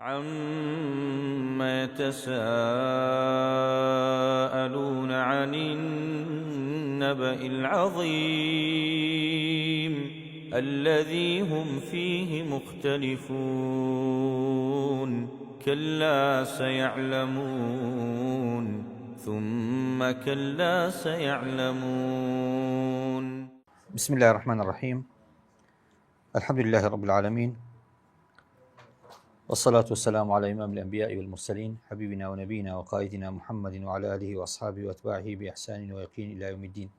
عَمَّ يَتَسَاءَلُونَ عَنِ النَّبَإِ الْعَظِيمِ الَّذِي هُمْ فِيهِ مُخْتَلِفُونَ كَلَّا سَيَعْلَمُونَ ثُمَّ كَلَّا سَيَعْلَمُونَ. بسم الله الرحمن الرحيم. الحمد لله رب العالمين، والصلاة والسلام على إمام الأنبياء والمرسلين حبيبنا ونبينا وقائدنا محمد وعلى آله وأصحابه وأتباعه بإحسان ويقين إلى يوم الدين.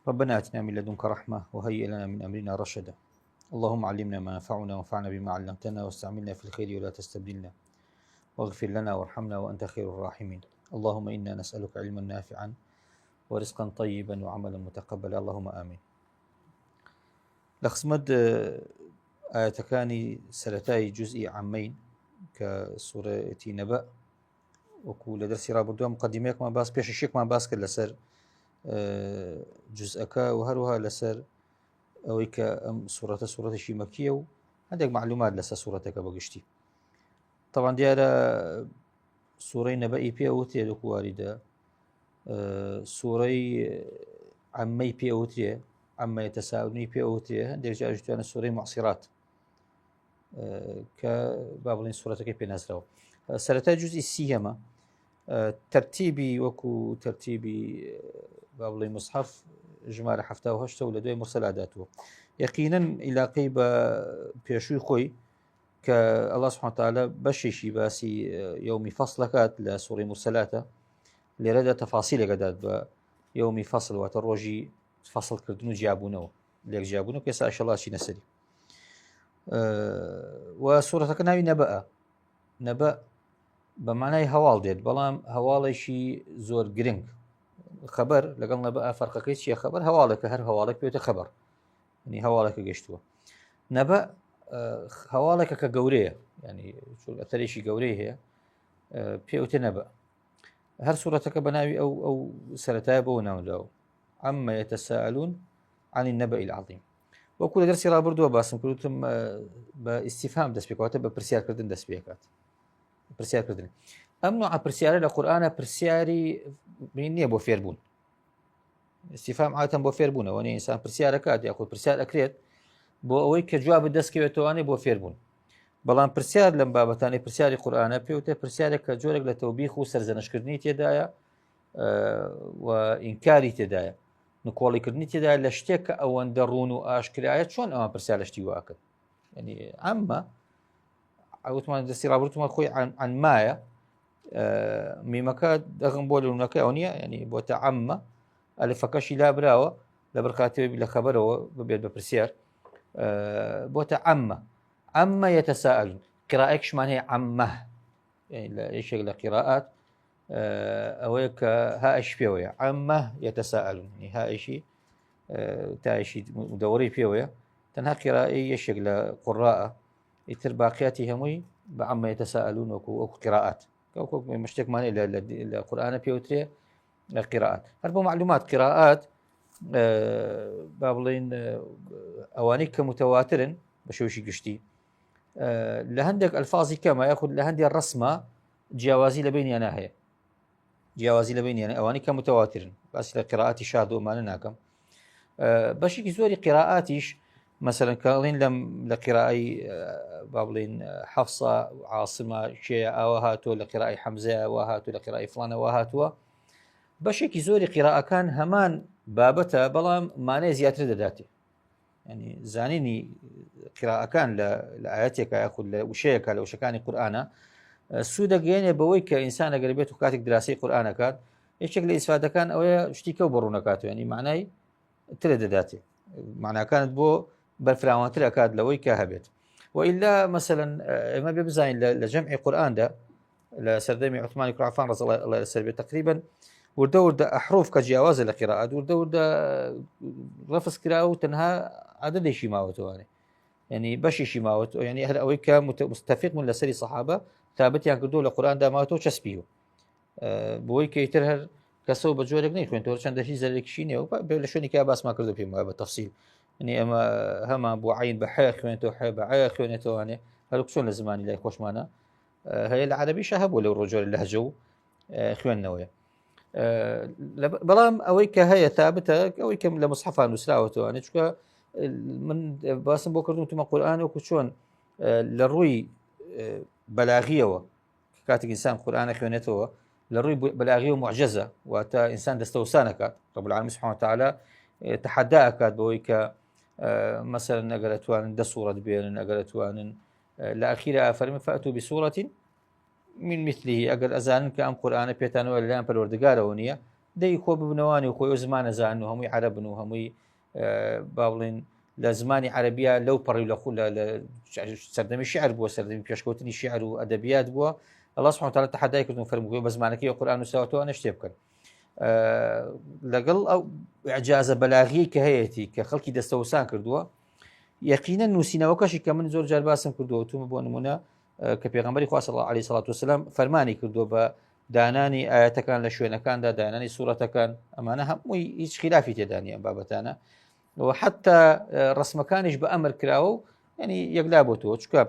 ربنا آتنا من لدنك رحمة وهيئ لنا من أمرنا رشدا. اللهم علمنا ما ينفعنا وانفعنا بما علمتنا واستعملنا في الخير ولا تستبدلنا، واغفر لنا وارحمنا وأنت خير الراحمين. اللهم إنا نسألك علما نافعا ورزقا طيبا وعملا متقبلا، اللهم آمين. لخصمد آياتكاني سرتاي جزئي عامين كسورة نبأ، وكو لدرسي رابردوها مقدميك ما باس بيش الشيك ما باس كلا سر جزءك وهروها لسر أويك أم سورة شي مكية، وعندك معلومات لسر سورتك بقشتي. طبعا ديارة سورة نبأي بي أوتري لك واردة، سورة عمي بي أوتري، عما يتساءلني بي أوتري، عندك جاء جتوانا سورة معصرات كبابلين سورتك بي نازلوا. سرتا جزء السيما ترتيبي وكو ترتيبي بابلين مصحف جمال حفتا وهشتا ولدوي مرسلاتاته يقينا إلى قيبة بيشوي خوي كالله سبحانه وتعالى بشيشي باسي يومي فصلكات لسوري مرسلاته لرد تفاصيل قداد بيومي فصل وتروجي فصل كردنو جابونه ليك جابونه كيسا إن شاء الله شي نسري. وسورتك ناوي نبأ بمعنى هوال ديت، بلام هوالي شي زور جرينج خبر لقل نبأ فرق كيس شي خبر هوالك هر هوالك بيوت خبر، يعني هوالك قشتوا. نبأ هوالك كجورية، يعني شو أثري شي جورية هي بيوت نبأ. هر سورتك بناوي أو سرتاب وناو عما يتساءلون عن النبأ العظيم. وكل درسي رابردوها باسم كلتم باستفهام دەست پێکەوە بە پرسیارکردن دەست پێکات. پرسیارکردن ئەم نوع پرسیارە لە قورئانە پرسیاری نییە بۆ فێربوون. استفهام عادەتەن بۆ فێربوونەوە، نی ئینسان پرسیارەکات یاخود پرسیار ئەکرێت بۆ ئەوەی کە جواب دەستکەوێتەوەوانێ بۆ فێربوون. بەڵام پرسیار لەم بابەتانەی پرسیاری قورئانە پێوتە پرسیارێک کە جۆرێک لە تەوبیخ و سەرزەنشکردنی تێدایە و ئینکاری تێدایە، نکۆڵیکردنی تێدا لە شتێک کە ئەوەندە ڕوون و ئاشکرایەت چۆن ئەوان پرسیار لە شتی واکرد. یعنی ئەممە ئەوتمان دەستی ڕابردومان خۆی عن مایە میمەکە دەغم بۆ لەونەکە ئەو نییە، ینی بۆتە عەممە ئەلفەکەشی لا براوە لە بەرخاتەوەی لە خەبەرەوە ببێت بە پرسیار بۆتە عەممە یەتەساءەلون. قراءەیەکشمان هەیە عەممە، لە یەکێک لە قراءات ئەوەیە کە هائش پێوەیە عەممە یەتەساءەلون، هائشی تایشی مدەوەری پێوەیە، تەنها قراءەی یەشێک لە قوڕائە، ئیتر باقیاتی هەمووی بە عەممە یەتەساءەلون وەکو قراءات مشتێکمان لە قورئانە پێوترێ لە قراءات. هەر بۆ معلومات قراءات با بڵێن ئەوانەی کە متەواترن بە شێوەیەکی گشتی لە هەندێک ئەلفاظی کەمە یاخود لە هەندێک ڕەسمە جیاوازی لە بینیانە هەیە، جیاوازی لە بینیانە ئەوانەی کە متەواترن. باسی لە قراءاتی شاد و ئەمانە ناکەم. بەشێکی زۆری قراءاتیش مەسەلەن کاڵین لە قراءەی با بڵێن حەفسە عاصمە شێیە ئاوا هاتووە، لە قراءەی حەمزەیە ئەوە هاتووە، لە قراءەی فڵانەوە هاتووە. بەشێکی زۆری قراءەکان هەمان بابەتە بەڵام مانای زیاتر دەداتێ، ینی زانینی قراءەکان لە ئاەتێکە یاخود لە وشەیەکە لە وشەکانی قورئانە سوود دەگەێنێ بەوەی کە ئینسان ئەگەر بێت و کاتێک دراسی قورئانەکات یەکێک لە ئیسفادەکان ئەوەیە شتی کەو بڕوونەکات، ینی معنای ترە دەداتێ، معناکانت بۆ بەرفراوانتر ئەکات لەوەی کە هەبێت. وئیلا مەسەلەن ئێمە بێ بزانین لە جەمعی قورئاندا لە سەردەمی عوتمانی کوڕ عەفان ڕەضی الله لەسەر بێت تقریبا وردە ئەحروف کە جیاوازە لە قراءات وردە ڕەفز کراوە و تەنها عەدەدێکی ماوەتەوانێ، ینی بەشێکی ماوەتەوە، ینی هەر ئەوەی کە مستەفیق بوون لەسەری سەحابە ثابتیان کردووە لە قورئاندا ماوەتەوە چەسپیوە بۆی کە ئیتر هەر کەسەوە بە جۆرێک نەیخوێنێتەوە چەندەشی زەرێکیشی نێ و لە شوێنی کا باسمان کردو پێم وایە بە تەفسیل، ینی ئەمە هەمان بۆ عین بە حەیە خوێنێتەوە، حە بە عەیە خوێنێتەوەوانێ هەرکسۆن لە زمانی لای خۆشمانە هەیە لە عەرەبیش هەبوو لەو ڕۆژۆر لەهجە و خوێندنەوەیە. بەڵام ئەوەی کە هەیە تابتە ئەوەی کەم لە مصحەفان نووسراوەتەوەوانێت چکە من باسم بۆ کردم تومە قورئان وەکو چۆن لە ڕووی بەلاغیەوە کاتێک ئینسان قورئانە خوێنێتەوە لە ڕووی بەلاغی و معجزە واتە ئینسان دەستەوسان ئەکات رب العالمین سبحانه وتعالى تحدى ئەکات بەوەی کە مثلا ئەگەر ئەتوانن 10 سوورەت بێنن ئەگەر ئەتوانن لە ئەخیرا فەرمێ فەئتوا بسوورەة من مثله ئەگەر ئەزانن کە ئەم قورئانە پێتانەوە لەلایەن پەروەردگارەوە نییە دەی خۆ ببنەوانی و خۆی ئەو زمانە زانن و هەمووی عەرەبن و هەمووی با بڵێن لە زمانی عەرەبیە لەو پەڕی لە سەردەمی شیعر بووە سەردەمی پێشکەوتنی شیعر و ئەدەبیات بووە الله سبحانه وتعالى تحدای کردن فەرمووی بە زمانەکەی قورئان نووسراوەتەوە ئەنە شتێ بکەن لەگەڵ ئەو ئیعجازە بەلاغی کە هەیەی کە خەڵکی دەستەوسان کردووە یەقینەن نووسینەوەکەشی کە من زۆر جار باسم کردووە تومە بۆ نمونە کە پێغەمبەری خوا صلی الله علیه وسلم فەرمانی کردووە بە دانانی ئاەتەکان لە شوێنەکاندا دانانی سوورەتەکان ئەمانە هەمووی هیچ خلافی تێدا نیە ئەم بابەتانە و حتا ڕسمەکانیش بە ئەمر کراوە و ینی یەکلا بۆ تۆ چکە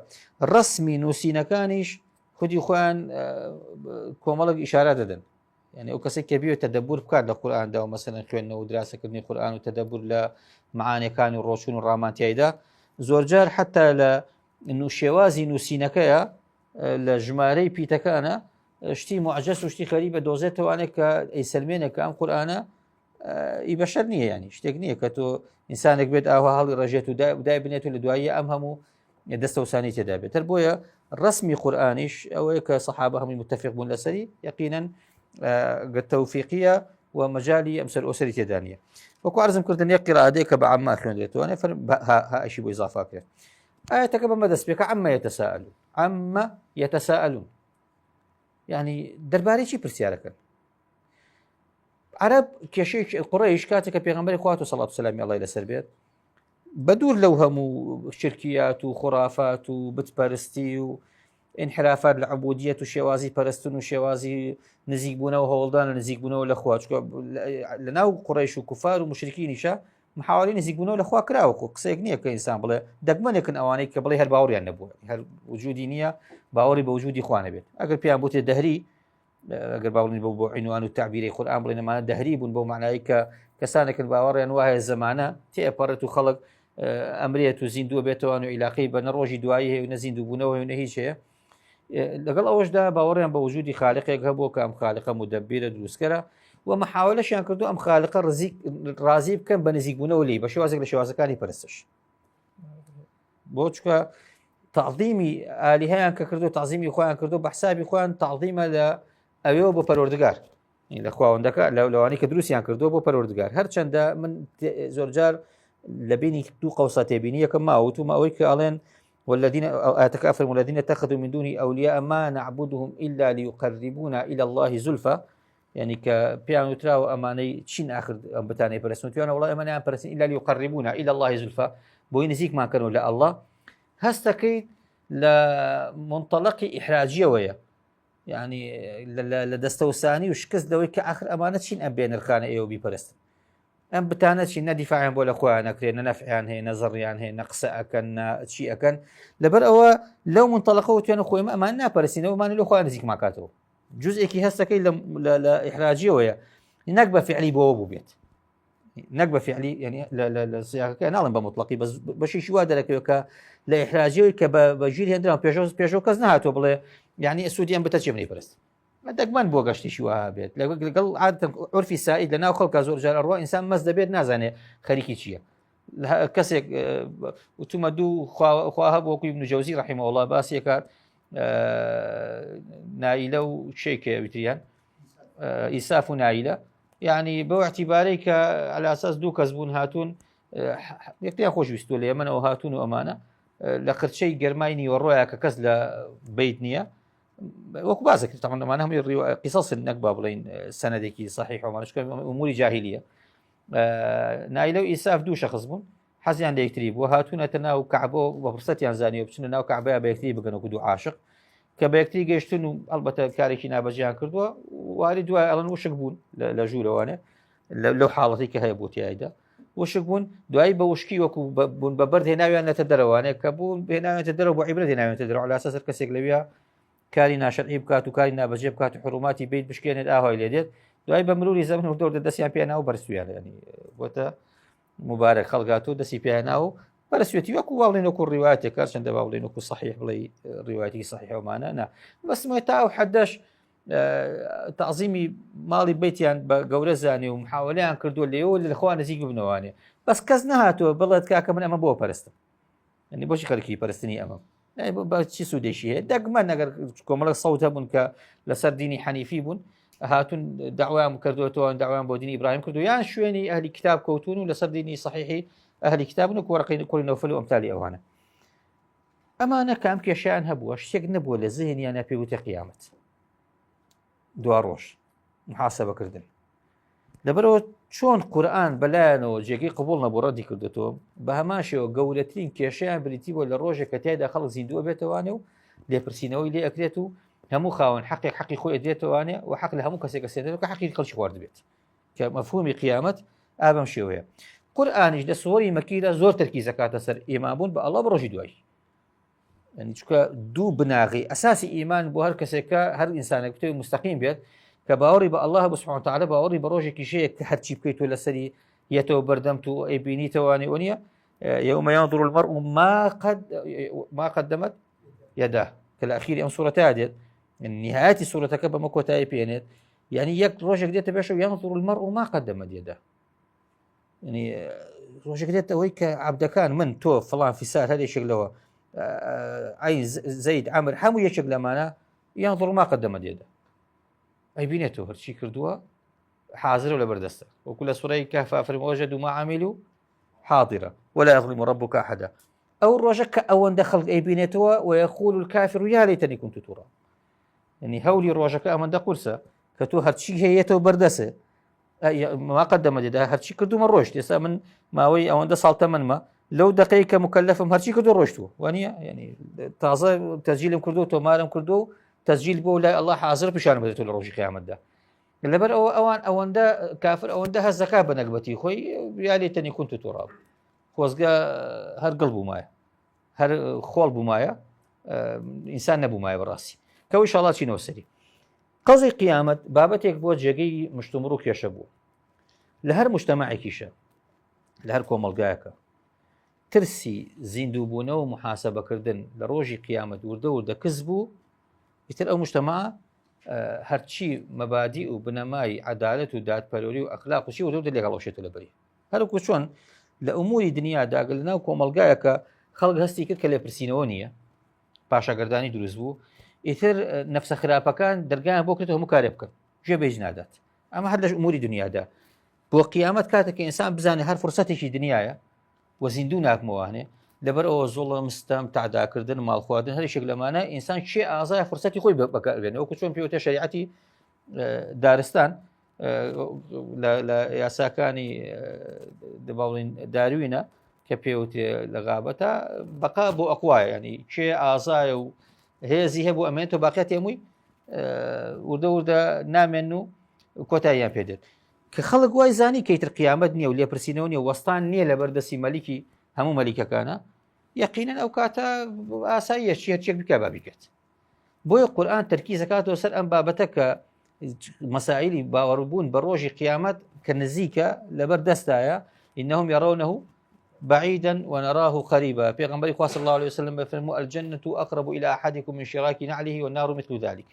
ڕسمی نووسینەکانیش خودی خۆیان کۆمەڵک ئیشارە دەدەن یعنی ئەو کەسێک کە بێت تەدەبور بکات لە قورئاندا و مەسەلەن خوێندنەوە و دراسەکردنی قورئان و تەدەبور لە معانیەکانی و ڕۆچوون و ڕامانتیایدا زۆرجار حتا لە شێوازی نووسینەکەیە لە ژمارەی پیتەکانە شتی معجەز و شتی خەریبە دۆزێتەوانێت کە ئەیسەلمێنە کە ئەم قورئانە ئی بەشەر نییە ینی شتێک نییە کە تۆ ئینسانێک بێت ئاوا هەڵی ڕژێت و دای بنێت و لە دوایی ئەم هەموو دەستەوسانی تێدا بێت تر بۆیە ڕسمی قورئانیش ئەوەیە کە سەحابە هەمووی متفق بوون لەسەری یەقینەن تەوفیقیە و مەجالی ئەم سەر ئۆسەری تێدا نیە وەکو عەرزم کردن یەک قیرائەتێک کە بە عەمما خوێندرێتەوە هائشی بۆ ئیزافا کرێت ئاەتەکە بەمە دەست پێکە عەممە یەتەساءلون یعنی دەربارەی چی پرسیارەکەن عەرەب کێشەی قوڕەیش کاتێک کە پێغەمبەری خوا صلی الله وسلم عەلەیهی لەسەر بێت بەدوور لەو هەموو شرکیات و خورافات و بتپەرستی و انحرافات لە عبودیەت و شێوازی پەرستن و شێوازی نزیکبوونەوە هەوڵدان لە نزیکبوونەوە لە خوا لەناو قوڕەیش و کوفار و مشرکینیشە محاوەڵەی نزیکبوونەوە لە خوا کراوە قسەیەک نییە کە ئینسان بڵێ دەگمەنێکن ئەوانەی کە بڵێ هەر باوەڕیان نەبووە هەر وجودی نییە باوەڕی بە وجودی خوا نەبێت ئەگەر پێیان بوتێ دەهری ئەگەر باوەڕی بۆ عنوان و تعبیری قورئان بڵێن ئەمانە دەهری بوون بۆ معنای کە کەسانێکن باوەڕیان وایە زەمانە تێپەڕێت و خەڵک ئەمرێت و زیندووە بێتەوە و عیلاقی بە نەڕۆژی دوایی هەیە و نەزیندوو بوونەوە و نەهیچ هەیە لەگەڵ ئەوەشدا باوەڕیان بە وجودی خالقێک هەبووە کە ئەم خالقە مدەبیرە دروستکەرە و محاولەشیان کردو ئەم خالقە ڕازی بکەن بە نزیکبوونەوە لی بە شێوازێک لە شێوازەکانی پەرستش بۆ چکە تعظیمی ئالیهەیان کە کردو تعظیمی خۆیان کردو بە حسابی خۆیان تعظیمە لە ئەوێەوە بۆ پەروەردگار لە خواوەندەکە لەوانەی کە دروستیان کردووە بۆ پەروەردگار هەرچەندە من زۆرجار لە بینی دوو قەوسە تێبینی یەکەم ماوەتومە ئەوەی کە ئەڵێن والذين آتكافر والذين اتخذوا من دونه أولياء ما نعبدهم إلا ليقربونا إلى الله زلفى يعني كبيان وتراو أماني تشين آخر بتاني برسنت أنا والله أماني أم برسن إلا ليقربونا إلى الله زلفى بوين زيك ما كانوا لا الله هستكي لمنطلق إحراجية ويا يعني لدستوساني وشكز دوي كآخر أمانة تشين أم بين الخانة أيو بيبرست ئەم بتانە چی نەدیفاعیان بۆ لە خۆیان نەکرێن نەفعیان هەیە نەزەڕیان هەیە نەقسە ئەکەن چی ئەکەن لەبەر ئەوە لەو منتەڵەقەوە توێنە خۆی ئەمان ناپەرسینەوەمان لە خۆیان نزیک ماکاتەوە جزئێکی هەستەکەی لە ئیحراجیەوەیە نەک بە فعلی بۆەوە بوو بێت نەک بە فعلی ینی لە سیاقەکە ناڵێن بە مطلقی بەشیشی وا دەرەکەوێت کە لە ئیحراجیەوەی کە بە ژیر هێنراوە پێشەوە کەس نهاتۆ بڵێ یعنی سوودیان بتە چێ پەرست دەگمەن بۆ گەشتیشی وها بێت لەگەڵ عرفی سائید لە ناو خەڵکە زۆر جار ئەڕوا ئینسان مەست دەبێت نازانێ خەریکی چییە کەسێک وتومە دوو خوا هەبوو وەکو ابن جەوزی ڕەحیمەهو الله باسی کات نایلە و شێکە وتریان ئیساف و نایلە یعنی بەو اعتیبارەی کە على ئاساس دوو کەس بوون هاتوون یەکتریان خۆشویستوە لە ئێمەنەوە هاتوون و ئەمانە لە قرچەی گەرمای نیوەڕۆیە کە کەس لە بیت نییە وەکو بازێک تەمەمان هەمووی قیسەس نەک با بڵین سەنەدێکی صحیح ومانشکە ئوموری جاهلیە نایلە و ئیساف دوو شەخص بوون حەزیان لە یەکتری بووە هاتوونەتە ناو کەعبە بە فرسەتیان زانیوە بچنە ناو کەعبەیە بە یەکتری بگەن وەکو دوو عاشق کە بە یەکتری گەیشتن و ئەڵبەتە کارێکی نابەجیان کردووە واری دوای ئەڵەن وشک بوون لە ژوورەوانێ لەو حاڵەتی کە هەیە بۆ تایدا وشک بوون دوایی بە وشکی وەکو بوون بە بەرد هێناویانەتە دەرەوانێت کە بوون هێناوێتە دەرەوە بۆ عیبرەت هێناوێتە دەرەوە على ئەساس هەر کەسێک لەوێ کاری ناشەرعی بکات و کاری نابەجێ بکات و حروماتی بیت بشکێنێت ئاهای لێ دێت دوای بە مروری زەمن و دەور دەستیان پێ ناو بەرسویان ینی بۆتە مبارەک خەڵگات و دەستی پێ ناو بەرسوێتی وەکو باڵێن وەکو ڕیواتێک کار چەندە باڵێن وەکو صحیح بڵێ ڕیواەتی صحیحەوەمانە نا بەسمەوەی تا و حەدەش تعظیمی ماڵی بیتیان بە گەورە زانێ و محاوەلەیان کردو لێەوە لەخوا نزیک ببنەوانێ بەس کەس نهاتوە بڵێت کاکە من ئەمە بۆ پەرستم ینی بۆچی خەڵکی پەرستنی ئەمە بە چی سوودێکی هەیە دەگمە نەگەر کۆمەڵک سەوت هەبوون کە لەسەر دینی حەنیفی بوون هاتون داوایان کردوەوە داوایان بۆ دینی ئیبراهیم کردو یان شوێنی ئەهلی کتاب کەوتون و لەسەر دینی صحیحی ئەهلی کتابن و کۆڕەکەی کوڕی نەوفەل و ئەمثالی ئەوانە ئەمانە کام کێشیان هەبووە شتێک نەبووە لە زێنیانە پێوتە قیامەت دوا ڕۆژ محاسەبەکردن لەبەرەوە چۆن قورئان بەلایەنەوە جێگەی قبوڵ نەبوو ڕەدی کردوێتەوە بە هەماشەوە گەورەترین کێشەیان بریتی بۆ لە ڕۆژێک کە تایدا خەڵک زیندووە بێتەوانێ و لێپرسینەوەی لێ ئەکرێت و هەموو خاوەن حەقی خۆی دێتوانێ و حەق لە هەموو کەسێک سێدێت کە حەقی خەڵکی خوارد بێت کە مەفهومی قیامەت ئابەم شێوەیە قورئانیش لە سووەری مەکیدا زۆر تەرکیزەکاتە سەر ئیمانبوون بە ئەڵڵا بە ڕۆژی دوای ینی چونکە دوو بناغی ئەساسی ئیمان بۆ هەر کەسێکە هەر ئینسانێک بتەوێت مستەقیم بێت کە باوەڕی بە ئەڵڵاه سبحانه وتعالى باوەڕی بە ڕۆژێکی شەیە کە هەرچی بکەیت و لەسەری یەتەوە بەردەمت و ئەیبینیتەوانێ وەنیە يوم ينظر المرء ما قدمت يداه کە لە ئەخیری ئەم سوورەتە دێت نهایەتی سوورەتەکە بەمە کۆتایی پێێنێت یعنی یەک ڕۆژێک دێتە بێشە و ينظر المرء ما قدمت يداه ینی ڕۆژێک دێت ئەوەی کە عەبدەکان من تۆ فڵان فیسار هەرێکێک لەوە ئەی زەید عەمر هەموو یەکێک لەمانە ينظر ما قدمت يداه ئەیبینێتەوە هەرچی کردووە حاضرە لە بەردەستە وەکو لە سوورەی کەهف فەرمووە وەجەدوا ما عەملوا حاضرة ولا يظلم ربك أحدا أو الرجك أو أن دخل أي بينتوا ويقول الكافر يا ليتني كنت ترى يعني هولي الرجك أمن دقولسا كتو هرشي هي تو بردسه ما قدم جدا هرشي كدو من روشت يسا من ماوي أو أن صالت من ما لو دقيقة مكلف هرشي كدو روشتو وانيا يعني تازه تسجيل كردو تو مالم كردو تسجيل بولا الله حاضر بشان بدتو لروج قيامت ده لەبەر ئەوەندە کافر ئەوەندە هەز دەکات بە نەکبەتی خۆی یا لێتەنی كنت تراب خۆزگە هەر گڵ بوومایە هەر خۆڵ بوومایە ئینسان نەبوومایە بەڕاستی کەەوەی شڵات چینەوە سەری قەزی قیامەت بابەتێک بۆ جێگەی مشتومڕ و کێشە بوو لە هەر مجتەماعێکیشە لە هەر کۆمەڵگایەکە ترسی زیندووبوونەوە و محاسەبەکردن لە ڕۆژی قیامەت وردە وردە کەس بوو ئیتر ئەو مجتەماع هەرچی مەبادی و بنەمای عەدالەت و دادپەروەری و ئەخلاق و چی وردە لێگەڵەوشێتە لەبەری هەروەکو چۆن لە ئوموری دنیادا ئەگەر لەناو کۆمەڵگایەکە خەڵک هەستی کرد کە لێپرسینەوە نییە پاشەگەردانی دروست بوو ئیتر نەفسە خراپەکان دەرگایان بۆ کردەوە هەموو کارێ بکەن گوێ بێژ نادات ئەمە هەر لە ئوموری دنیادا بۆ قیامەت کاتێک کە ئینسان بزانێت هەر فرسەتێکی دنیاە و زیندوو ناکمەوانێ لەبەر ئەوە زوڵم ستەم تعداکردن ماڵخواردن هەرێکێک لەمانە ئینسان چێ ئازای فرسەتی خۆی بەکاربێنێ وەکو چۆن پێوتە شەریعەتی دارستان لە یاساکانی دەباڵین داروینە کە پێوتێ لە غابەتە بەقا بۆ ئەقوایە ینی چێ ئازایە و هێزی هەبوو ئەمێنێتەوە باقیەتی هەمووی وردە وردە نامێن و کۆتاییان پێدێت کە خەڵک وای زانی کەیتر قیامەت نییە و لێپرسینەوە نیە وەستان نییە لە بەردەستی مەلیکی هەموو مەلیکەکانە یەقینەن ئەو کاتە ئاساییە چێک بکە بابیکێت بۆیە قورئان تەرکیزەکاتەوە سەر ئەم بابەتە کە مەسائلی باوەڕبوون بە ڕۆژی قیامەت کە نزیکە لەبەر دەستایە إنهم يرونه بعيدا ونراه قريبا پیغمبر خدا صلی الله عليه وسلم فرموا الجنة أقرب إلى أحدكم من شراك نعله والنار مثل ذلك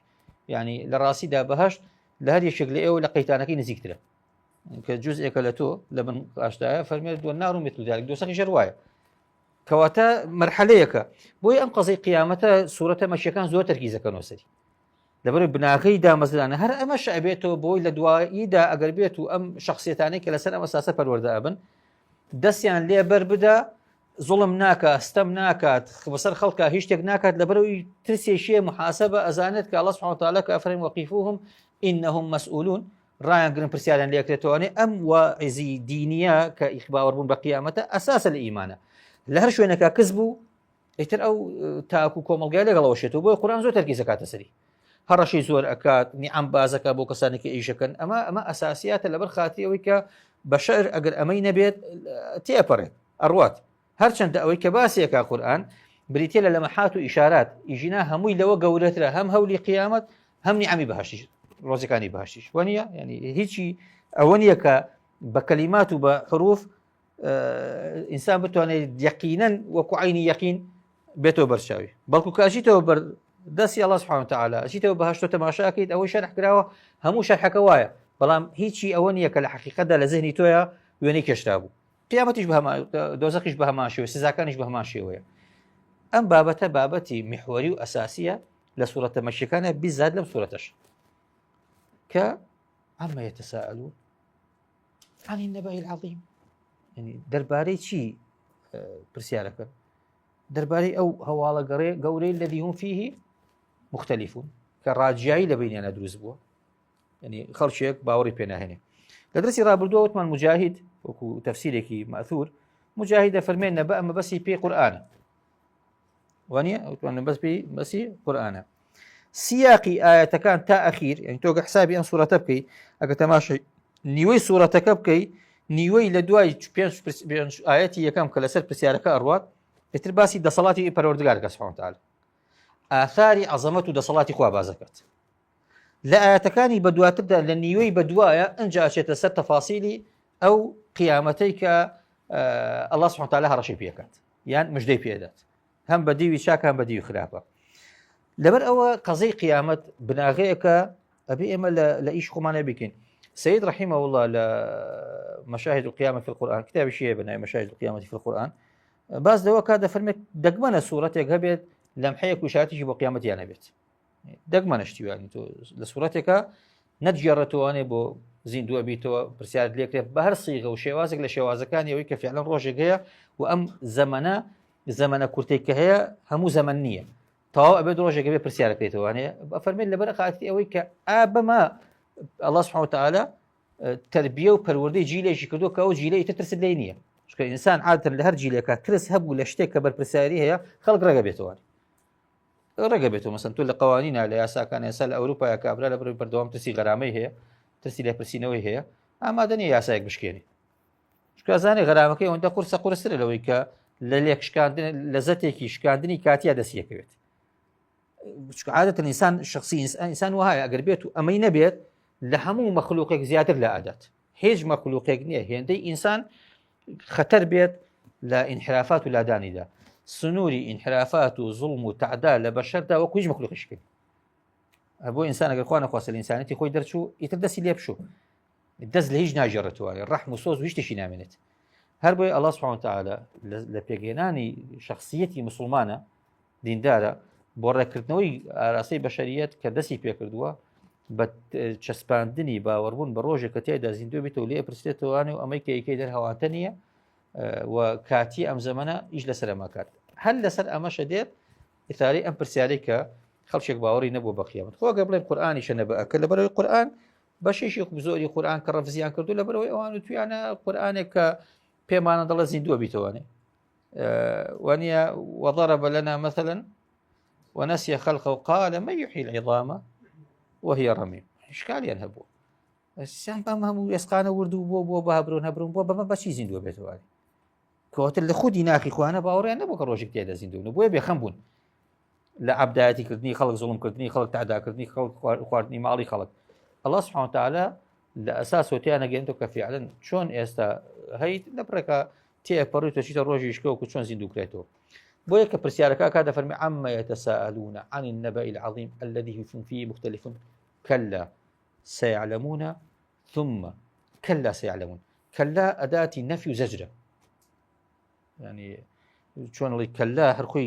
يعني لراسي دا بهشت لهر يشكل إيه لقيتانك نزيكتره كجزء كلتو لمن أشتاها فرموا والنار مثل ذلك دو سخي جرواية كواتا مرحليك بوي أم قضي قيامته سورة مشيكان زور تركيزة كانوا سري لبر بناغي دا مزلانه هر اما شعبيته بوي لدوائي دا اگر بيتو ام شخصيتاني كلا سنه اساسا پرورده ابن دسيان لي بربدا ظلم ناكا ستم ناكات بصر خلقا هيشتك ناكات لبروي ترسي شيء محاسبه ازانت الله سبحانه وتعالى كافرين وقفوهم انهم مسؤولون رايان قرن برسيالان ليكتواني ام وعزي دينيه كاخبار بون بقيامته اساس الايمان لهر شو انك كذبوا يتر او تاكو كومل قال لغلوشتو بو القران زو تركيزه كاتسري هەڕەشی زۆر ئەکات نیعام بازەکە بۆ کەسانێکی ئیشەکەن ئەمە ئەساسیاتە لەبەر خاتی ئەوەی کە بەشەر ئەگەر ئەمەی نەبێت تێپەڕێت ئەڕوات هەرچەندە ئەوەی کە باسیەکە قورئان بریتە لە لەمەحات و ئیشارات ئیژینا هەمووی لەوە گەورەترە هەم هەولی قیامەت هەم نیعەمی بەهەشتیش ڕۆژەکانی بەهەشتیش وانە ینی هیچی ئەوە نییە کە بە کەلیمات و بە حروف ئینسان بتوانێت یەقینەن وەکو عینی یەقین بێتەوە بەرچاوی بەڵکو کاژیتەوە بەر دەستی الله سبحانه وتعالى ئەچیتەوە بەهەشت و تەماشاکەیت ئەوەی شەرح کراوە هەموو شەرحەکە وایە بەڵام هیچی ئەوە نییە کە لە حەقیقەتدا لە ذهنی تۆیە وێنەی کێشرا بوو قیامەتیش بە هەمان دۆزەقیش بە هەمان شێوە سزاکانیش بە هەمان شێوەیە ئەم بابەتە بابەتی میحوەری و ئەساسیە لە سوورەتە مەکیەکانە بیزاد لەم سوورەتەش کە عەمە یەتەساءەلوون عەنی النەبەئی العەظیم ینی دەربارەی چی پرسیارەکەن دەربارەی ئەو هەواڵە گەورەی الذی هم فیه مختلفون کە ڕاجایی لە بینیانە دروست بووە ینی خەڵکێک باوەڕی پێ ناهێنێ لە دەرسی ڕابردووە وتمان مجاهید وەکو تەفسیرێکی مەئثور مجاهید دەفەرمێن نەبە ئەمە بەسی پێی قورئانە وانە وتمان بەسی قورئانە سیاقی ئاەتەکان تا ئەخیر یعنی تۆ حسابی ئەم سوورەتە بکەیت ئەگە تەماشای نیوەی سوورەتەکە بکەیت نیوەی لە دوای پێنج ئاەتی یەکەم کە لەسەر پرسیارەکە ئەڕوات ئیتر باسی دەسەڵاتی پەروەردگارەکە سبحانه وتعالى ئاثاری عەزەمەت و دەسەڵاتی خوا باز دەکات لە ئاەتەکانی بە دواتردا لە نیوەی بە دوایە ئەنجا ئەچێتە سەر تەفاسیلی ئەو قیامەتەی کە الله سبحانه وتعالى هەڕەشی پێکات یان مژدەی پێدات هەم بە دیوی چاکە هەم بە دیوی خراپە لەبەر ئەوە قەزەی قیامەت بناغەیەکە ئەبێ ئێمە لە ئیش خۆمانە بکەین سيد رحمه الله لمشاهد القيامة في القرآن كتاب شيء بناء مشاهد القيامة في القرآن باز دوا كاد فرمك دقمنا سورتك هبيت لمحيك وشاتي بو قيامتي انا بيت دقمنا اشتي يعني تو لسورتك نتجرتو انا بو زين دو بيتو برسياد ليك بهر صيغه وشوازك لشوازكان يويك فعلا روجك هي وام زمنا كورتيك هي همو زمنيه تو ابد روجك بي برسيادك بيتو يعني فرمي لبرقاتي اويك ابما الله سبحانه وتعالى تربيه وپەروەردەی جیلێکی کردو کە ئەو جیلەی ترسد لێ نییە چکە ئینسان عادەتەن لە هەر جیلێکە ترس هەبوو لە شتێک کە بەرپرسیاری هەیە خەڵک ڕێگە بێتەوە مەسەن تۆ لە قوانینە لە یاساکان ئێستا لە ئەوروپا کابرا لە بەردەوام ترسی غەرامەی هەیە ترسی لێپرسینەوەی هەیە ئامادە نیە یاسایەک بشکێنی چکە زانێ غەرامەکەی ئەوەندە قورسەرە لەوەی کە لە لێک شکاندن لەزەتێکی شکاندنی کاتیا دەستیەکەوێت چکە عادەتەن ئینسان شخصی ئینسان وایە ئەگەر بێت و ئەمەی نەبێت لە هەموو مەخلوقێک زیاتر لە عادەت هیچ مەخلوقێک نییە هێندەی ئینسان خەتەر بێت لە ئینحرافات و لادانیدا سنووری ئینحرافات و زوڵم و تعدا لە بەشەردا وەکو هیچ مەخلوقیشکرد بۆ ئینسان ئەگەر خوا نەخواستە لە ئینسانەتی خۆی دەرچوو ئیتر دەستی لێ بشوو دەست لە هیچ ناژێڕێتوانێ ڕەحم و سۆز و هیچ شتێکی نامێنێت هەر بۆیە الله سبحانه وتعالى لە پێگەێنانی شخصیەتی مسلمانە دیندارە بۆ ڕێکردنەوەی ئاراستەی بەشەریەت کە دەستی پێکردووە بە چەسپاندنی باوەڕبوون بە ڕۆژێک کە تێدا زیندوو بێتەوە لێ پرسێتەوەوانێ و ئەمەی کە ئەیکەی دەرهەواتە نییە و کاتی ئەم زەمەنە ئیش لەسەر ئەماکات هەر لەسەر ئەمەشە دێت ئیتاری ئەم پرسیارەی کە خەڵکێک باوەڕی نەبوو بە قیامەت خۆگە بڵێن قورئانیشە نەبەکە لەبەرەوەی قورئان بەشێکی زۆری قورئان کە ڕەفزیان کردو لەبەرەوەی ئەوان و تویانە قورئانێک کە پێمانە دەڵێ زیندووە بیتەوانێ وانە وضرب لنا مثلا ونسي خلقه وقال من يحيي العظام وهي رميم إشكاليا هبوو سیان بەم هەموو ئێسقانە وردوو بۆ بەهابرۆن هەبرون بۆ بەمە بەچی زیندووە بێتەوە کەواتە لە خودی ناخی خوانە باوەڕیان نەبوو کە ڕۆژێک تێدا زیندوون بۆیە بێخەم بوون لە عەبدایەتیکردنی خەڵک زوڵمکردنی خەڵک تعداکردنی خەڵک خواردنی ماڵی خەڵک الله سبحانه وتعالى لە ئەساس وتیانە گەێنێتەوە کە فیعلەن چۆن ئێستا هەیت نەپڕێکە تێپەڕیتەوە چیتە ڕۆژی شکەوەکو چۆن زیندووکرێتەوە بۆیە کە پرسیارەکە کات دەفەرمی عەمە یەتەساءەلوون عن النبأ العظيم الذي هم فيه مختلفون كلا سيعلمون ثم كلا سيعلمون كلا أداة نفي وزجرة يعني شلون اللي كلا هرخوي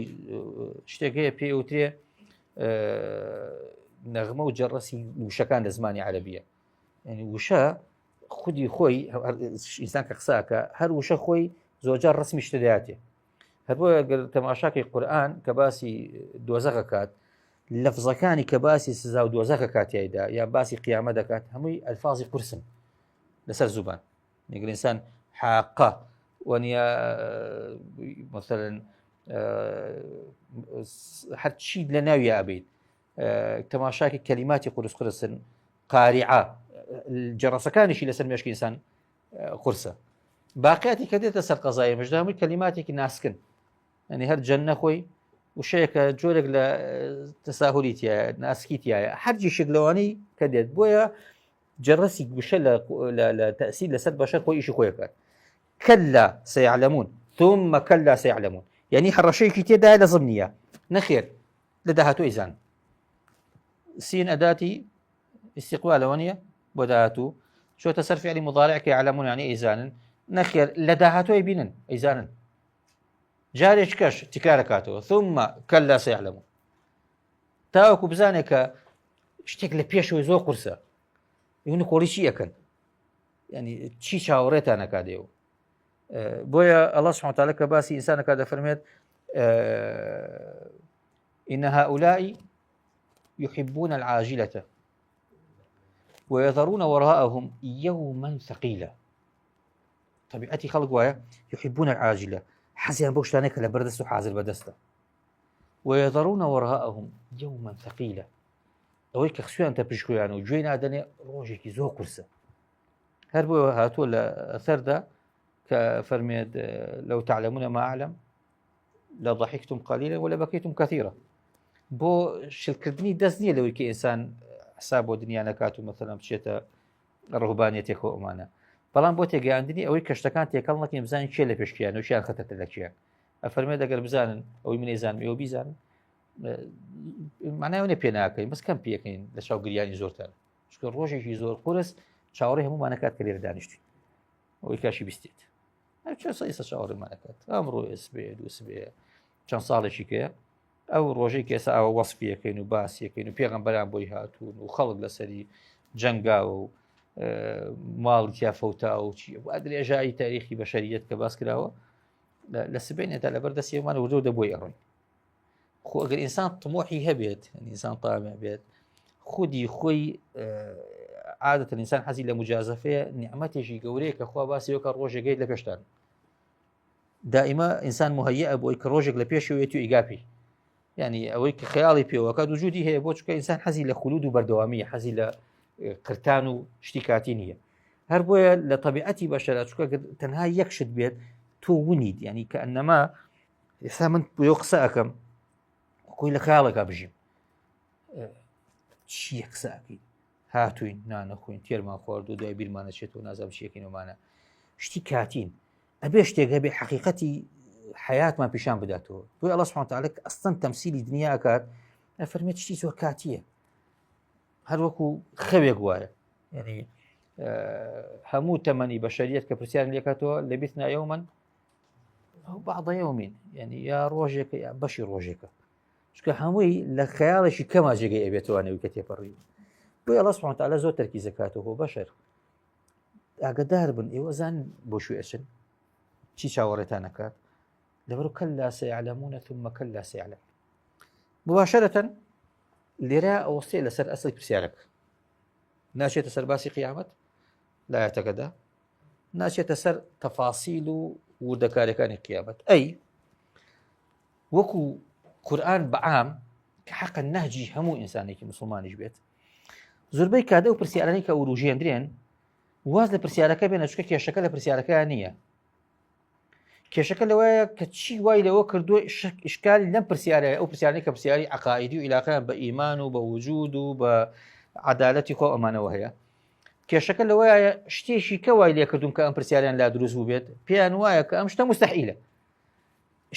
اشتاقية بي او تي نغمة وجرسي وشكان زماني عربية يعني وشا خدي خوي إنسان كقساك هر وشا خوي زوجار رسمي اشتداته هەروە گەر تەماشاکەی قورئان کە باسی دۆزەخە کات لەفزەکانی کە باسی سزا و دۆزەخە کاتیایدا یان باسی قیامەت دەکات هەمووی ئەلفازی قورسن لەسەر زوبان نەگەر ئینسان حاقە وەنیا مثلەن هەرچی لە ناوی ئابێت تەماشاکی کەلیماتی قورسن قاریعە جەڕەسەکانیشی لەسەر مێشکی ئینسان قورسە باقیاتی کە دێتە سەر قەزای مژدامی کەلیماتێکی ناسکن ئەنی هەر جەنە خۆی وشەیەکە جۆرێک لە تەساهولیتیە ناسکیتیایە هەرجی شکلەوانی کە دێت بۆیە جەڕەسی گوشە لە تەسیل لەسەر بەشە خۆی ئیشی خۆیەکات کەلا سەیعلەمون ثم کەلا سەیعلەمون یعنی هەڕەشەیەکی تێدایە لە زمنیە نەخێر لە داهاتوو ئیزان سین ئەداتی استقبالەوە نیە بۆ داهاتوو چۆتە سەر فعلی مضارع کە يعلمون يعني ئیزانن نەخێر لە داهاتووی بینن ئیزانن جارێک کەش تکارەکاتەوە ثم کەلا سەیعلەمون تاوەکو بزانێت کە شتێک لە پێشەوەی زۆر قورسە یون کۆڵی چی ئەەکەن ینی چی چاوەڕێتان نەکاتێەوە بۆیە الله سبحانه وتعالى کە باسی ئینسانەکە دەفەرمێت إن هؤلاء يحبون العاجلة ويذرون وراءهم يوما ثقيلا طبيعتي خلق ويا يحبون العاجلة حزيان بوشتانك لبردست وحازر بدسته ويذرون وراءهم يوما ثقيلا ئەوەی کە خسویان تە پشکویان و گوێی نادەنێ ڕۆژێکی زۆر قورسە هەر بۆ هاتووە لە ئەثەردا کە فەرمێت لەو تعلمون ما أعلم لضحكتم قليلا ولا بكيتم كثيرا بۆ شلکردنی دەست نییە لەوەی کە ئینسان حساب بۆ دنیا نەکات و مەثەڵەن بچێتە ڕوهبانیەتێکەوە ئەمانە بەڵام بۆ تێگەیاندنی ئەوەی کە شتەکان تێکەڵ نەکەین بزانین کێ لە پێشکیان و شیان خەتەتە لە کیان ئەفەرمێت ئەگەر بزانن ئەوەی من نەیزانم ئێوە بیزانن معناوێنێ پێ ناکەین بەس کەم پێکەین لە چاو گریانی زۆرتر چکە ڕۆژێکی زۆر قورس چاوەڕێ هەمومانەکات کە لێرە دانیشتین ئەوەی کاشی بیستێت چ سەیسە چاوەڕێمانەکات ئەمڕۆ ئسبێ دووسبێ چەند ساڵێکی کەیە ئەو ڕۆژەی کێسا ئەوە وەسفیەکەین و باسیەکەین و پێغەمبەران بۆی هاتوون و خەڵک لەسەری جەنگاوە و ماڵی تیافەوتا و چی درێژایی تاریخی بەشەریەت کە باس کراوە لە سبینێتە لەبەردەستیەوەمان وردە بۆی ئەڕۆین خۆ ئەگەر ئینسان تمۆحی هەبێت ئینسان تاامە بێت خودی خۆی عادەتەن ئینسان حەزی لە مجازەفەیە نیعمەتێکی گەورەیە کە خوا باسیەوە کە ڕۆژێگەیت لە پێشتان دائیمە ئینسان مهەیە بۆی کە ڕۆژێک لە پێشەوەیەت و ئیگاپی یعنی ئەوەی کە خەیاڵی پێوەکە وجودی هەیە بۆ چکە ئینسان حەزی لە خولود و بەردەوامیە حەزی لە قرتان و شتی کاتی نییە هەر بۆیە لە طبیعەتی بەشەرا چکە تەنها یەکشت بێت تۆ ونیت یعنی کە ئەنەما ئێستا من بۆ قسە ئەەکەم خۆی لە خەیاڵەکە بژیم چی قسەکەین هاتوین نانەخۆین تێرمان خوارد و دوای بیرمانەچێت و نازام چیەکەینەوەمانە شتی کاتین ئەبێ شتێک هەبێ حقیقەتی حياتمان پیشان بداتەوە بۆی الله سبحانه وتعالى ئەستەن تەمسیلی دنیا ئەکات ئەفەرمێت شتی زۆر کاتیە هەر وەکو خەوێک وایە یعنی هەموو تەمەنی بەشەریەت کە پرسیارن لێکاتەوە لەبیثنا یوما ئەو بعض یوم یعنی یا ڕۆژێکە یا بەشی ڕۆژێکە چکە هەمووی لە خەیاڵێکی کەما جێگەی ئەبێتوانەوەی کە تێپەڕی بۆی الله سبحانه وتعالى زۆر تەرکیز دەکاتەوە بەشەر ئاگادار بن ئێوە زان بۆ شوێ ئەچن چی چاوەڕێتان نەکات لەبەر كلا سيعلمون ثم كلا سيعلم مباشرة لێرە ئەوەستێ لەسەر ئەسڵی پرسیارەکە ناچێتە سەر باسی قیامەت لایەتەکەدا ناچێتە سەر تەفاسیل و وردەکاریەکانی قیامەت ئەی وەکو قورئان بەعام کە حەقا نەهجی هەموو ئینسانێکی مسلمانیش بێت زۆربەی کادە و پرسیارانەی کە وروژێندرێن واز لە پرسیارەکە بێنە چکە کێشەکە لە پرسیارەکەیان نییە کێشەکە لەوەیە کە چی وای لەوە کردووە ئشکالی لەم پرسیارە ئەو پرسیارەی کە پرسیاری عقائیدی و عیلاقەیان بە ئیمان و بە وجود و بە عەدالەتی خۆ ئەمانەوە هەیە کێشەکە لەوەیە شتێکی کە وای لێ کردوون کە ئەم پرسیاریان لا دروست بوو بێت پێیان وایە کە ئەم شتە مستەحیلە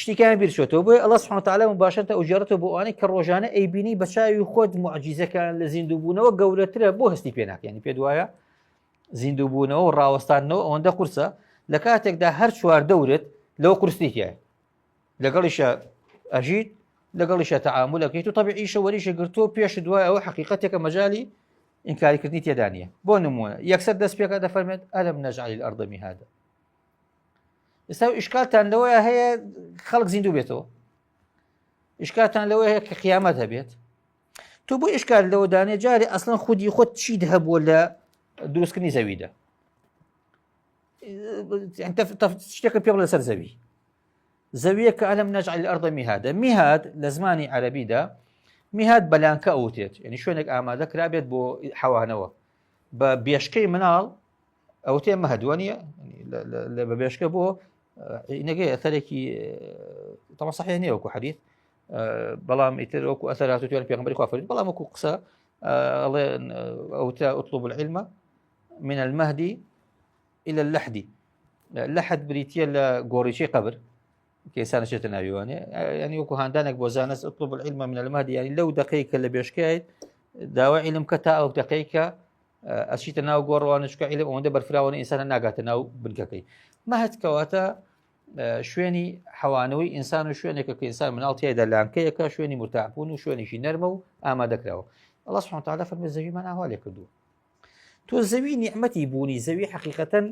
شتێکیان بیرچێتەوە بۆیە الله سبحانه وتعالى مباشرة ئەوجێڕێتەوە بۆ ئەوانەی کە ڕۆژانە ئەیبینی بە چاوی خۆت موعجیزەکان لە زیندووبوونەوە گەورەترە بۆ هەستی پێ ناکە یعنی پێت وایە زیندووبوونەوە و ڕاوەستانەوە ئەوەندە قورسە لە کاتێکدا هەر چوار دەورت لەوە قورسیتیە لەگەڵیشە ئەژیت لەگەڵیشە تەعاملەکەیت و طبیعیشە وەریشە گرتووە پێش دوای ئەوە حقیقەتێکە مەجالی ئینکاریکردنی تێدا نییە بۆ نمونە یەکسەر دەست پێکە دەفەرمێت ئەلەم نەجعل الأرض مهادا ئێستا ئیشکالتان لەوەیە هەیە خەڵک زیندوو بێتەوە ئیشکالتان لەوەیە هەیە کە قیامەت هەبێت تۆ بۆ ئیشکال لەوە دانێ جارێ ئەسڵەن خودی خۆت چیت هەبووە لە دروستکردنی زەویدا شتێکە پێ بڵێ سەر زەوی زەویە کە ئەلەم نەجعل الأرض مهادا میهاد لە زمانی عەرەبیدا میهاد بەلانکە ئەوتێت یعنی شوێنێک ئامادە کرابێت بۆ حەوانەوە بە بێشکەی مناڵ ئەو تێ ئەمە هەدووانە لە بەبێشکە بۆ نەگەی ئەثەرێکی تەمە صحیح نییە وەکو حەدیث بەڵام ئیتر وەکو ئەثەرات و توێن پێغەمبەری خوا فەرمووی بەڵام وەکو قسە ئەڵێ ئەوتا ئوطلب العلم من المهدي إلى اللحد لحد بریتە لە گۆڕیچەی قبر کێسانە چێتە ناویوانێ ینی وەکو هاندانێک بۆ زانست ئوطلب العلم من المهدي ینی لەو دقەیەکە لە بێشکایت داوای عیلم کە تا ئەو دقەیەکە ئەچیتە ناو گۆڕوانە چکە عیلم ئەوەندە بەرفراوانە ئینسانە ناگاتە ناو بنکەکەی مەهد کەواتە شوێنی حەوانەوەی ئینسان و شوێنێکە کە ئینسان مناڵ تیایدا لانکەیەکە شوێنی مرتاحبوون و شوێنێکی نەرمە و ئامادەکراوە الله سبحانه وتعالى فەرمێ زەویمان ئاهوالێ کردووە تۆ زەوی نیعمەتی بوونی زەوی حەقیقەتەن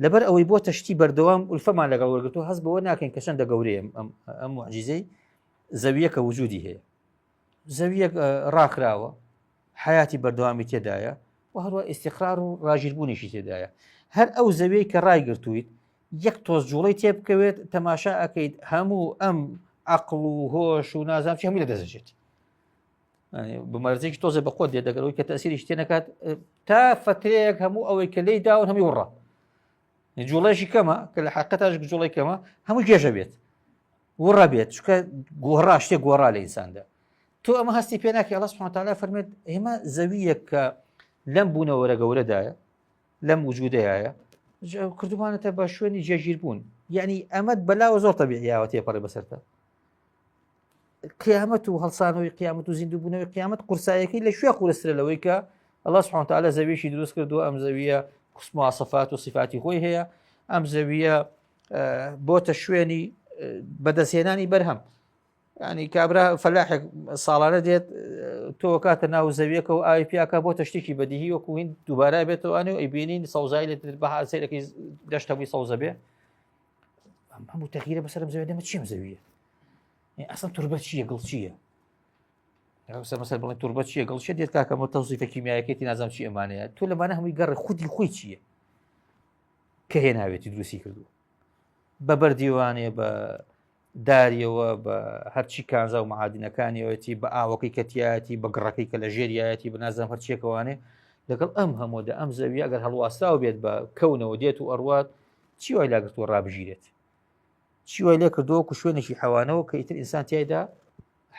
لەبەر ئەوەی بۆ تەشتی بەردەوام ئولفەمان لەگەڵ وەرگرتووە هەست بەوە ناکەین کە چەندە گەورەیە ئەم موعجیزەی زەویەکە وجودی هەیە زەویەک ڕاکراوە حیاتی بەردەوامی تێدایە و هەروە ئیستیقرار و ڕاگیربوونیشی تێدایە هەر ئەو زەویەی کە ڕایگرتوویت یەک تۆز جوڵەی تێ بکەوێت تەماشا ئەکەیت هەموو ئەم عەقڵ و هۆش و نازانم چی هەمووی لەدەستدەچێت بمەرزێکی تۆزە بە خۆت دێت دەگەرەوەی کە تەسیریش تێ نەکات تا فترەیەک هەموو ئەوەی کە لێی داون هەمووی وڕە جوڵەیەکی کەمە کە لە حەقیقەتاش جوڵەی کەمە هەموو گێژە بێت وڕە بێت چکە گۆڕا شتێک گۆڕا لە ئینساندا تۆ ئەمە هەستی پێ ناکەی الله سبحانه وتعالى فەرمێت ئێمە زەویەک کە لەم بوونەوەرە گەورەدایە لەم وجودەیە کردومانەتە بە شوێنی جێگیر بوون یعنی ئەمەد بەلاوە زۆر تەبیعیاوە تێپەڕێ بەسەرتە قیامەت و هەڵسانەوەی قیامەت و زیندووبوونەوەی قیامەت قورسایەکەی لە شوێ قورسرە لەوەی کە الله سبحانه وتعالى زەویشی دروست کردووە ئەم زەویە مواصفات و صفاتی خۆی هەیە ئەم زەویە بۆتە شوێنی بەدەستهێنانی بەرهەم ینی کابرا فەلاحێک ساڵانە دێت تۆ کاتە ناو زەویەکە و ئاوی پیاکە بۆتە شتێکی بەدیهی وەکو هین دووبارە بێتەوەوانێ و ئەیبینین سەوزای لێت بەها سەیرەکەی دەشتەبووی سەوزە بێ هەموو تەغیرە بەسەرم زەوی دەمە چیم زەویە ئەسڵ توربەت چییە گڵ چییە مەسەر بڵێن توربەت چییە گڵ چیە دێت کاکەمە تەوزیفە کیمیایەکەتی نازانم چی ئەمانەیە تۆ لەمانە هەمووی گەڕێ خودی خۆی چییە کە هێناوێتی دروستی کردووە بە بەردیوانێ بە داریەوە بە هەرچی کانزا و مەعادینەکانیەوەتی بە ئاوەکەی کەتیایەتی بە گڕەکەی کە لە ژێریایەتی بە نازانم هەرچیەکەوانێ لەگەڵ ئەم هەموودا ئەم زەویە ئەگەر هەڵواستاو بێت بە کەونەوە دێت و ئەڕوات چی وای لاگرتووە ڕابژیرێت چی وای لێ کردووەکو شوێنێکی حەوانەوە کە ئیتر ئینسان تیایدا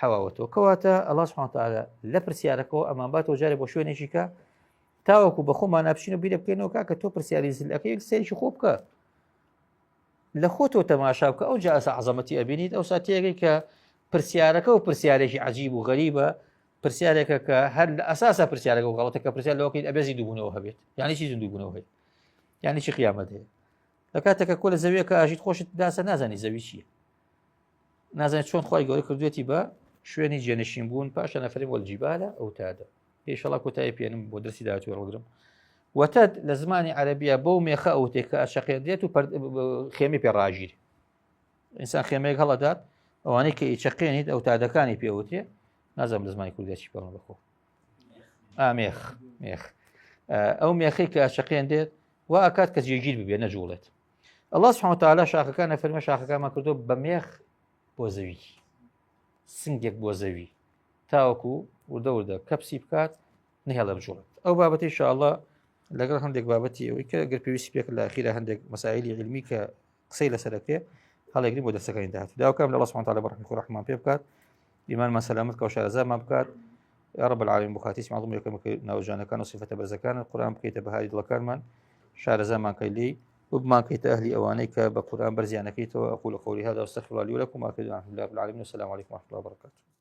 حەواوەتەوە کەواتە الله سبحانه وتعالى لە پرسیارەکەەوە ئەمان باتەوە جارێ بۆ شوێنێکی کە تاوەکو بە خۆمان ناپشین و بیرە بکەینەوە کاکە تۆ پرسیاری زلەکەی سێریشی خۆ بکە لە خۆتەوە تەماشا بکە ئەو جا ئەسا عەزەمەتی ئەبینیت ئەو ساتیەکەی کە پرسیارەکە و پرسیارێکی عەجیب و غەریبە پرسیارێکە کە هەر لە ئەساسا پرسیارەکە و غەڵەتەکە پرسیار لەوەکەیت ئەبێ زیندووبوونەوە هەبێت یعنی چی زیندووبوونەوە هەیە یعنی چی قیامەت هەیە لە کاتێکە کۆ لە زەویەکە ئاژیت خۆشت داسە نازانی زەوی چییە نازانێت چۆن خۆی گەورە کردوێتی بە شوێنی جێنشین بوون پاشە نەفەرێ وەلجیبالە ئەو تادا ئێشەڵا کۆتایی پێێنم بۆ دەرسی داهاتووە ڕۆگرم وەتەد لە زمانی عەرەبیە بەو مێخە ئەوتێک کە ئەشەقێت و خێمی پێ ڕاگیر ئینسان خێمەیەک هەڵەدات ئەوانەی کە ئیچەقێنیت ئەو تادەکانی پێوتێ نازانم لە زمانی کوردیاچی پێڵم بەخۆ مێخ ئەو مێخەی کە ئەشەقێن دێت وا ئەکات کە جێگیر ببێ نەجوڵێت الله سبحانه وتعالى شاخەکانە فەرمێ شاخەکانمان کردو بە مێخ بۆ زەوی سنگێک بۆ زەوی تاوەکو وردە کەپسی بکات نهێڵە بجوڵێت ئەو بابەتی ان شاء الله لەگەڵ هەندێک بابەتی ئەوەی کە گەر پێویستی پێکرد لە ئەخیرە هەندێک مەسائلی علمی کە قسەی لەسەرەکرێ هەڵێگری بۆ دەستەکانی داهات داوکەم لە الله سبحانه وتعالى بەڕحمەتی خۆی ڕەحمان پێ بکات ئیمانمان سەلامەت کە و شارەزامان بکات يا رب العالمين بخاتیس معظم یەکەمەکە ناوجانەکان و صفەتە بەرزەکان قورآن بکەیتە بەهاری دڵەکانمان شارەزامان کەی لێی وبمان كيت أهلي أوانيك بقرآن برزيانكيت وأقول قولي هذا واستغفر الله لي ولكم وأكد الحمد لله رب العالمين والسلام عليكم ورحمة الله وبركاته.